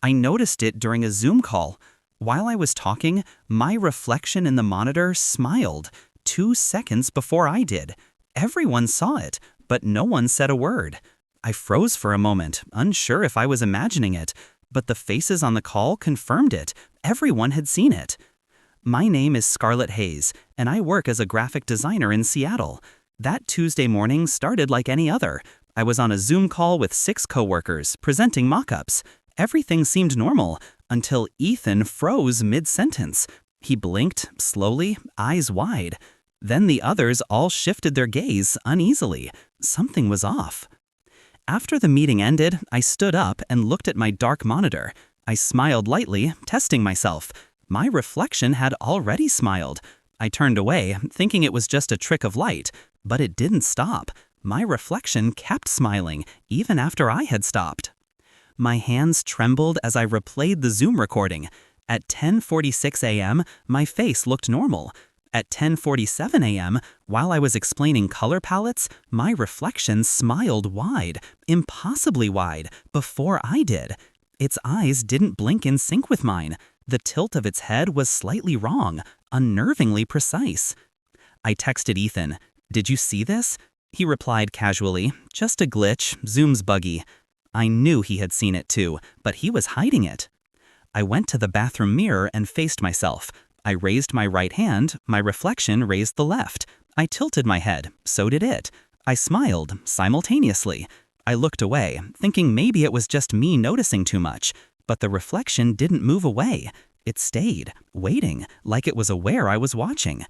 I noticed it during a Zoom call. While I was talking, my reflection in the monitor smiled 2 seconds before I did. Everyone saw it, but no one said a word. I froze for a moment, unsure if I was imagining it, but the faces on the call confirmed it. Everyone had seen it. My name is Scarlett Hayes, and I work as a graphic designer in Seattle. That Tuesday morning started like any other. I was on a Zoom call with 6 coworkers, presenting mock-ups. Everything seemed normal, until Ethan froze mid-sentence. He blinked, slowly, eyes wide. Then the others all shifted their gaze uneasily. Something was off. After the meeting ended, I stood up and looked at my dark monitor. I smiled lightly, testing myself. My reflection had already smiled. I turned away, thinking it was just a trick of light, but it didn't stop. My reflection kept smiling, even after I had stopped. My hands trembled as I replayed the Zoom recording. At 10:46 a.m., my face looked normal. At 10:47 a.m., while I was explaining color palettes, my reflection smiled wide, impossibly wide, before I did. Its eyes didn't blink in sync with mine. The tilt of its head was slightly wrong, unnervingly precise. I texted Ethan, "Did you see this?" He replied casually, "Just a glitch, Zoom's buggy." I knew he had seen it too, but he was hiding it. I went to the bathroom mirror and faced myself. I raised my right hand, my reflection raised the left. I tilted my head, so did it. I smiled, simultaneously. I looked away, thinking maybe it was just me noticing too much, but the reflection didn't move away. It stayed, waiting, like it was aware I was watching.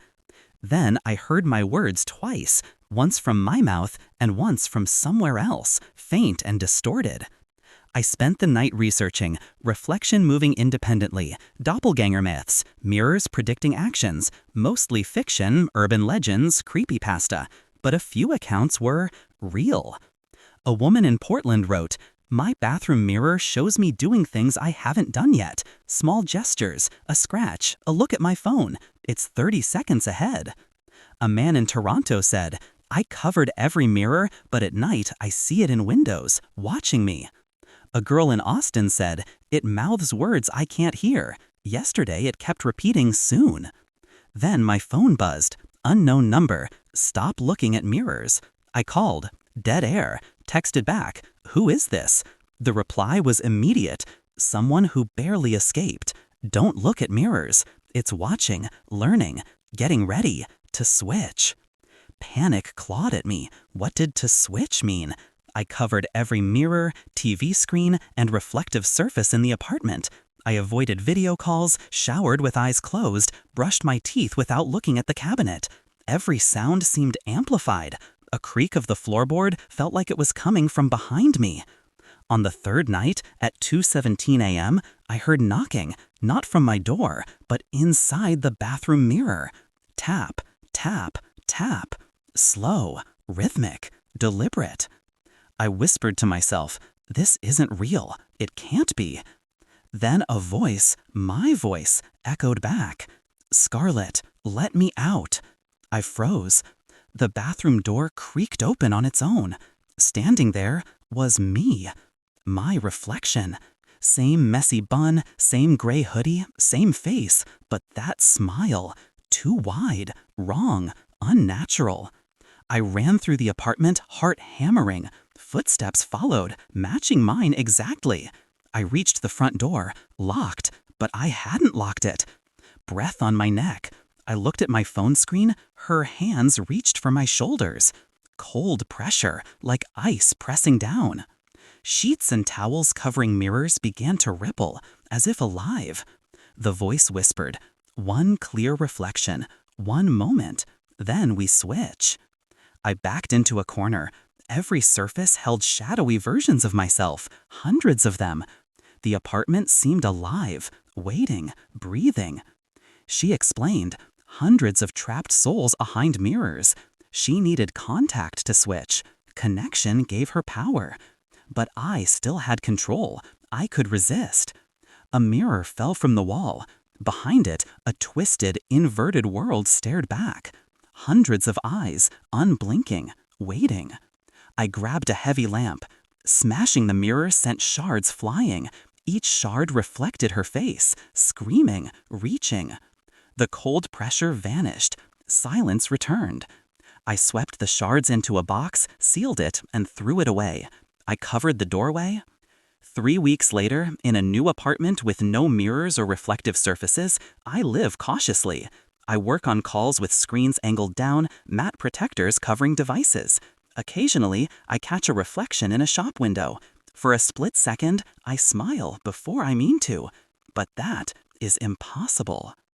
Then I heard my words twice, once from my mouth and once from somewhere else, faint and distorted. I spent the night researching, reflection moving independently, doppelganger myths, mirrors predicting actions, mostly fiction, urban legends, creepypasta, but a few accounts were real. A woman in Portland wrote, "My bathroom mirror shows me doing things I haven't done yet. Small gestures, a scratch, a look at my phone. It's 30 seconds ahead." A man in Toronto said, "I covered every mirror, but at night I see it in windows, watching me." A girl in Austin said, "It mouths words I can't hear. Yesterday it kept repeating soon." Then my phone buzzed. Unknown number. Stop looking at mirrors. I called. Dead air. Texted back. Who is this? The reply was immediate. Someone who barely escaped. Don't look at mirrors. It's watching, learning, getting ready to switch. Panic clawed at me. What did to switch mean? I covered every mirror, TV screen, and reflective surface in the apartment. I avoided video calls, showered with eyes closed, brushed my teeth without looking at the cabinet. Every sound seemed amplified. A creak of the floorboard felt like it was coming from behind me. On the third night, at 2:17 a.m., I heard knocking, not from my door, but inside the bathroom mirror. Tap, tap, tap. Slow, rhythmic, deliberate. I whispered to myself, "This isn't real. It can't be." Then a voice, my voice, echoed back. "Scarlett, let me out." I froze. The bathroom door creaked open on its own. Standing there was me. My reflection. Same messy bun, same gray hoodie, same face, but that smile. Too wide, wrong, unnatural. I ran through the apartment, heart hammering. Footsteps followed, matching mine exactly. I reached the front door, locked, but I hadn't locked it. Breath on my neck. I looked at my phone screen. Her hands reached for my shoulders. Cold pressure, like ice pressing down. Sheets and towels covering mirrors began to ripple, as if alive. The voice whispered, "One clear reflection, one moment, then we switch." I backed into a corner. Every surface held shadowy versions of myself, hundreds of them. The apartment seemed alive, waiting, breathing. She explained, hundreds of trapped souls behind mirrors. She needed contact to switch. Connection gave her power. But I still had control. I could resist. A mirror fell from the wall. Behind it, a twisted, inverted world stared back. Hundreds of eyes, unblinking, waiting. I grabbed a heavy lamp. Smashing the mirror sent shards flying. Each shard reflected her face, screaming, reaching. The cold pressure vanished. Silence returned. I swept the shards into a box, sealed it, and threw it away. I covered the doorway. 3 weeks later, in a new apartment with no mirrors or reflective surfaces, I live cautiously. I work on calls with screens angled down, matte protectors covering devices. Occasionally, I catch a reflection in a shop window. For a split second, I smile before I mean to. But that is impossible.